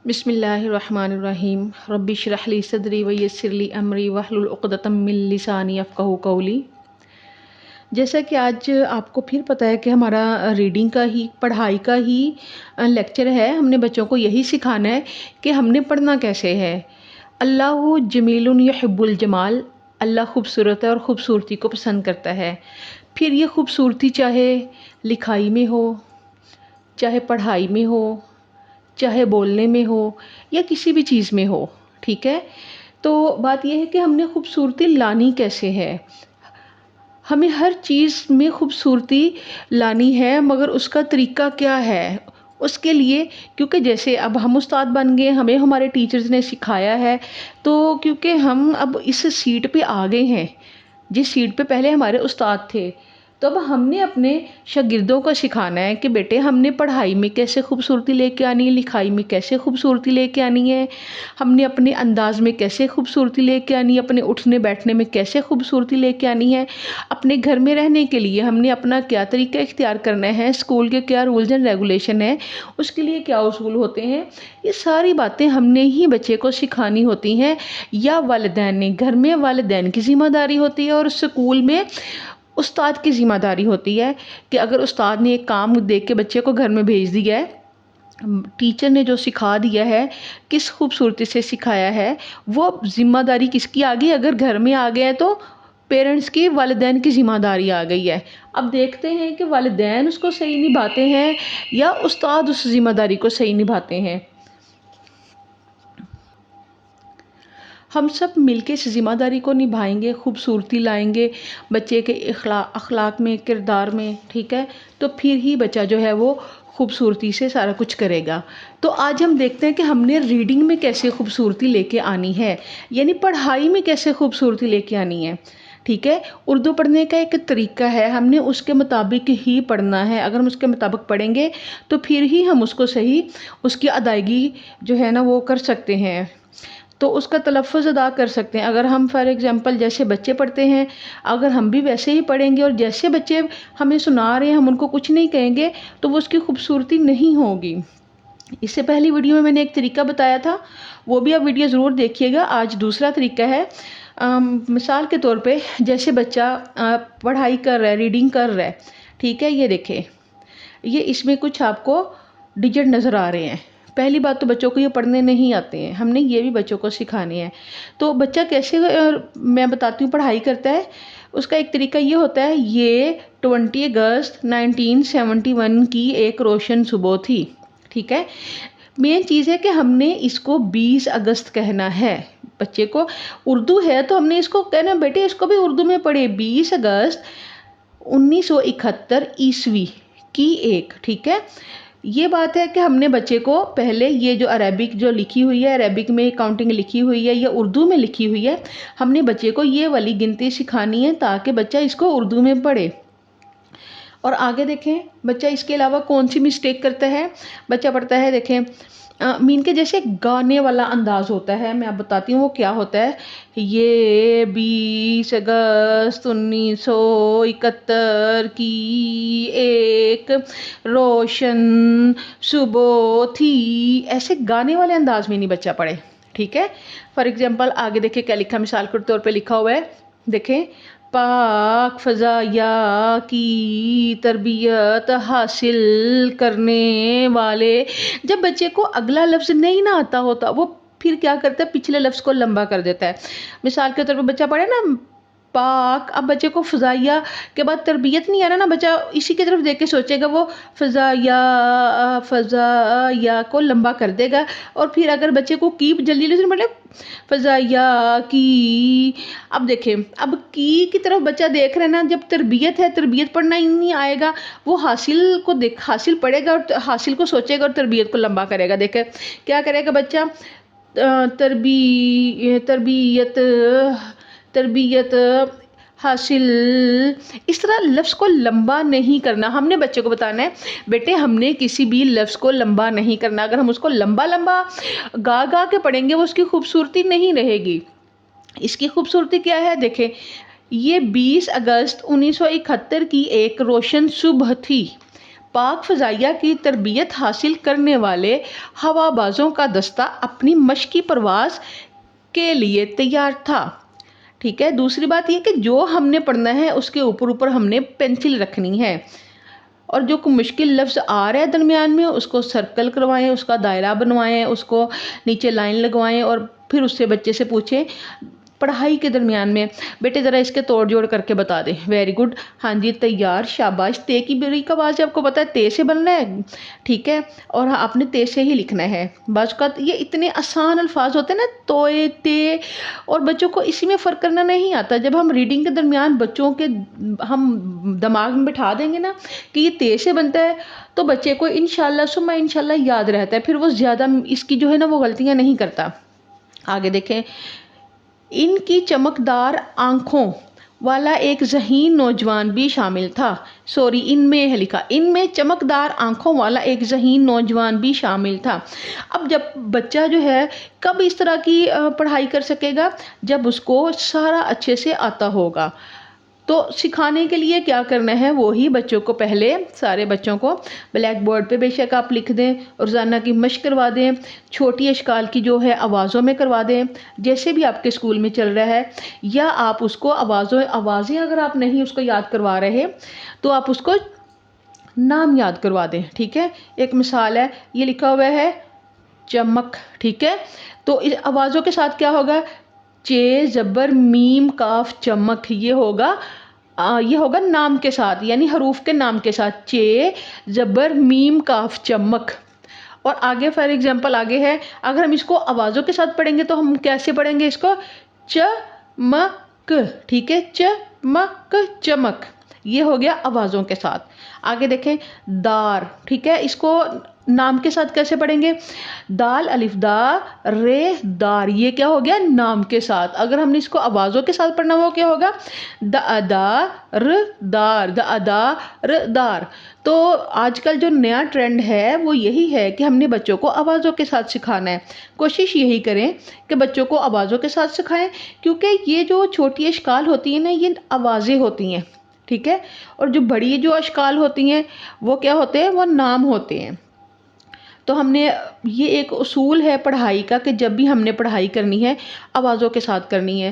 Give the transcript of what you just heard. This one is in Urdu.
بسم اللہ الرحمن الرحیم رب اشرح لی صدری ویسر لی امری واحلل عقدۃ من لسانی یفقہوا قولی۔ جیسا کہ آج آپ کو پھر پتہ ہے کہ ہمارا ریڈنگ کا ہی پڑھائی کا ہی لیکچر ہے۔ ہم نے بچوں کو یہی سکھانا ہے کہ ہم نے پڑھنا کیسے ہے۔ اللہ جمیل یحب الجمال، اللہ خوبصورت ہے اور خوبصورتی کو پسند کرتا ہے۔ پھر یہ خوبصورتی چاہے لکھائی میں ہو، چاہے پڑھائی میں ہو، چاہے بولنے میں ہو یا کسی بھی چیز میں ہو، ٹھیک ہے۔ تو بات یہ ہے کہ ہم نے خوبصورتی لانی کیسے ہے۔ ہمیں ہر چیز میں خوبصورتی لانی ہے، مگر اس کا طریقہ کیا ہے اس کے لیے، کیونکہ جیسے اب ہم استاد بن گئے، ہمیں ہمارے ٹیچرز نے سکھایا ہے، تو کیونکہ ہم اب اس سیٹ پہ آ گئے ہیں جس سیٹ پہ پہلے ہمارے استاد تھے، تو اب ہم نے اپنے شاگردوں کو سکھانا ہے کہ بیٹے ہم نے پڑھائی میں کیسے خوبصورتی لے کے آنی ہے، لکھائی میں کیسے خوبصورتی لے کے آنی ہے، ہم نے اپنے انداز میں کیسے خوبصورتی لے کے آنی ہے، اپنے اٹھنے بیٹھنے میں کیسے خوبصورتی لے کے آنی ہے، اپنے گھر میں رہنے کے لیے ہم نے اپنا کیا طریقہ اختیار کرنا ہے، اسکول کے کیا رولز اینڈ ریگولیشن ہیں، اس کے لیے کیا اصول ہوتے ہیں، یہ ساری باتیں ہم نے ہی بچے کو سکھانی ہوتی ہیں، یا والدین نے۔ گھر میں والدین کی ذمہ داری ہوتی ہے اور اسکول میں استاد کی ذمہ داری ہوتی ہے کہ اگر استاد نے ایک کام دیکھ کے بچے کو گھر میں بھیج دیا ہے، ٹیچر نے جو سکھا دیا ہے، کس خوبصورتی سے سکھایا ہے، وہ ذمہ داری کس کی آ گئی؟ اگر گھر میں آ گیا ہے تو پیرنٹس کی، والدین کی ذمہ داری آ گئی ہے۔ اب دیکھتے ہیں کہ والدین اس کو صحیح نبھاتے ہیں یا استاد اس ذمہ داری کو صحیح نبھاتے ہیں۔ ہم سب مل کے اس ذمہ داری کو نبھائیں گے، خوبصورتی لائیں گے بچے کے اخلاق میں، کردار میں، ٹھیک ہے، تو پھر ہی بچہ جو ہے وہ خوبصورتی سے سارا کچھ کرے گا۔ تو آج ہم دیکھتے ہیں کہ ہم نے ریڈنگ میں کیسے خوبصورتی لے کے آنی ہے، یعنی پڑھائی میں کیسے خوبصورتی لے کے آنی ہے، ٹھیک ہے۔ اردو پڑھنے کا ایک طریقہ ہے، ہم نے اس کے مطابق ہی پڑھنا ہے۔ اگر ہم اس کے مطابق پڑھیں گے تو پھر ہی ہم اس کو صحیح، اس کی ادائیگی جو ہے نا وہ کر سکتے ہیں، تو اس کا تلفظ ادا کر سکتے ہیں۔ اگر ہم فار ایگزامپل جیسے بچے پڑھتے ہیں، اگر ہم بھی ویسے ہی پڑھیں گے اور جیسے بچے ہمیں سنا رہے ہیں ہم ان کو کچھ نہیں کہیں گے تو وہ اس کی خوبصورتی نہیں ہوگی۔ اس سے پہلی ویڈیو میں میں نے ایک طریقہ بتایا تھا، وہ بھی آپ ویڈیو ضرور دیکھیے گا۔ آج دوسرا طریقہ ہے، مثال کے طور پہ جیسے بچہ پڑھائی کر رہا ہے، ریڈنگ کر رہا ہے، ٹھیک ہے، یہ دیکھیں، یہ اس میں کچھ آپ کو ڈیجٹ نظر آ رہے ہیں۔ پہلی بات تو بچوں کو یہ پڑھنے نہیں آتے ہیں، ہم نے یہ بھی بچوں کو سکھانے ہیں۔ تو بچہ کیسے، میں بتاتی ہوں، پڑھائی کرتا ہے، اس کا ایک طریقہ یہ ہوتا ہے، یہ 20 اگست 1971 کی ایک روشن صبح تھی، ٹھیک ہے۔ مین چیز ہے کہ ہم نے اس کو 20 اگست کہنا ہے۔ بچے کو اردو ہے تو ہم نے اس کو کہنا بیٹے اس کو بھی اردو میں پڑھے، 20 اگست 1971 عیسوی کی ایک، ٹھیک ہے۔ یہ بات ہے کہ ہم نے بچے کو پہلے یہ جو عربک جو لکھی ہوئی ہے، عربک میں کاؤنٹنگ لکھی ہوئی ہے یا اردو میں لکھی ہوئی ہے، ہم نے بچے کو یہ والی گنتی سکھانی ہے تاکہ بچہ اس کو اردو میں پڑھے۔ اور آگے دیکھیں بچہ اس کے علاوہ کون سی مسٹیک کرتا ہے۔ بچہ پڑھتا ہے، دیکھیں، مین کے جیسے گانے والا انداز ہوتا ہے، میں آپ بتاتی ہوں وہ کیا ہوتا ہے۔ یہ 20 اگست 1971 کی ایک روشن صبح تھی، ایسے گانے والے انداز میں نہیں بچہ پڑھے، ٹھیک ہے۔ فار ایگزامپل آگے دیکھیں کیا لکھا، مثال کے طور پہ لکھا ہوا ہے، دیکھیں، پاک فضائیہ کی تربیت حاصل کرنے والے۔ جب بچے کو اگلا لفظ نہیں نہ آتا ہوتا، وہ پھر کیا کرتا ہے، پچھلے لفظ کو لمبا کر دیتا ہے۔ مثال کے طور پہ بچہ پڑھے نا پاک، اب بچے کو فضائیہ کے بعد تربیت نہیں آ رہا نا، بچہ اسی کی طرف دیکھ کے سوچے گا، وہ فضائیہ کو لمبا کر دے گا، اور پھر اگر بچے کو کی جلدی سے مطلب فضائیہ کی، اب دیکھیں، اب کی طرف بچہ دیکھ رہا ہے نا، جب تربیت ہے، تربیت پڑھنا ہی نہیں آئے گا، وہ حاصل کو حاصل پڑھے گا اور حاصل کو سوچے گا اور تربیت کو لمبا کرے گا۔ دیکھیں کیا کرے گا بچہ، تربیت حاصل، اس طرح لفظ کو لمبا نہیں کرنا۔ ہم نے بچے کو بتانا ہے بیٹے ہم نے کسی بھی لفظ کو لمبا نہیں کرنا، اگر ہم اس کو لمبا گا کے پڑھیں گے وہ اس کی خوبصورتی نہیں رہے گی۔ اس کی خوبصورتی کیا ہے، دیکھیں، یہ 20 اگست 1971 کی ایک روشن صبح تھی، پاک فضائیہ کی تربیت حاصل کرنے والے ہوا بازوں کا دستہ اپنی مشقی پرواز کے لیے تیار تھا، ٹھیک ہے۔ دوسری بات یہ کہ جو ہم نے پڑھنا ہے اس کے اوپر ہم نے پینسل رکھنی ہے، اور جو کوئی مشکل لفظ آ رہا ہے درمیان میں اس کو سرکل کروائیں، اس کا دائرہ بنوائیں، اس کو نیچے لائن لگوائیں، اور پھر اس سے بچے سے پوچھیں پڑھائی کے درمیان میں، بیٹے ذرا اس کے توڑ جوڑ کر کے بتا دیں، ویری گڈ، ہاں جی تیار، شاباش۔ تے کی بریک آواز آپ کو پتا ہے تے سے بننا ہے، ٹھیک ہے، اور آپ نے تے سے ہی لکھنا ہے۔ بعض اوقات یہ اتنے آسان الفاظ ہوتے ہیں نا، توئے، تے، اور بچوں کو اسی میں فرق کرنا نہیں آتا۔ جب ہم ریڈنگ کے درمیان بچوں کے ہم دماغ میں بٹھا دیں گے نا کہ یہ تے سے بنتا ہے، تو بچے کو انشاءاللہ ثم انشاءاللہ یاد رہتا ہے، پھر وہ زیادہ اس کی جو ہے نا وہ غلطیاں نہیں کرتا۔ آگے دیکھیں، ان کی چمکدار آنکھوں والا ایک ذہین نوجوان بھی شامل تھا، سوری ان میں ہے لکھا، ان میں چمکدار آنکھوں والا ایک ذہین نوجوان بھی شامل تھا۔ اب جب بچہ جو ہے کب اس طرح کی پڑھائی کر سکے گا؟ جب اس کو سارا اچھے سے آتا ہوگا۔ تو سکھانے کے لیے کیا کرنا ہے، وہی بچوں کو پہلے سارے بچوں کو بلیک بورڈ پہ بے شک آپ لکھ دیں، روزانہ کی مشق کروا دیں، چھوٹی اشکال کی جو ہے آوازوں میں کروا دیں، جیسے بھی آپ کے اسکول میں چل رہا ہے، یا آپ اس کو آوازیں اگر آپ نہیں اس کو یاد کروا رہے تو آپ اس کو نام یاد کروا دیں، ٹھیک ہے۔ ایک مثال ہے، یہ لکھا ہوا ہے چمک، ٹھیک ہے، تو اس آوازوں کے ساتھ کیا ہوگا، چے زبر میم کاف چمک، یہ ہوگا نام کے ساتھ، یعنی حروف کے نام کے ساتھ، چے زبر میم کاف چمک۔ اور آگے فار ایگزامپل آگے ہے، اگر ہم اس کو آوازوں کے ساتھ پڑھیں گے تو ہم کیسے پڑھیں گے اس کو، چمک، ٹھیک ہے، چمک چمک، یہ ہو گیا آوازوں کے ساتھ۔ آگے دیکھیں، دار، ٹھیک ہے، اس کو نام کے ساتھ کیسے پڑھیں گے، دال الف دا رے دار، یہ کیا ہو گیا نام کے ساتھ۔ اگر ہم نے اس کو آوازوں کے ساتھ پڑھنا وہ کیا ہوگا، دا ادا ر دار، دا ادا ر دار۔ تو آج کل جو نیا ٹرینڈ ہے وہ یہی ہے کہ ہم نے بچوں کو آوازوں کے ساتھ سکھانا ہے، کوشش یہی کریں کہ بچوں کو آوازوں کے ساتھ سکھائیں، کیونکہ یہ جو چھوٹی اشکال ہوتی ہیں نا یہ آوازیں ہوتی ہیں، ٹھیک ہے، اور جو بڑی جو اشکال ہوتی ہیں وہ کیا ہوتے ہیں، وہ نام ہوتے ہیں۔ تو ہم نے یہ ایک اصول ہے پڑھائی کا کہ جب بھی ہم نے پڑھائی کرنی ہے آوازوں کے ساتھ کرنی ہے۔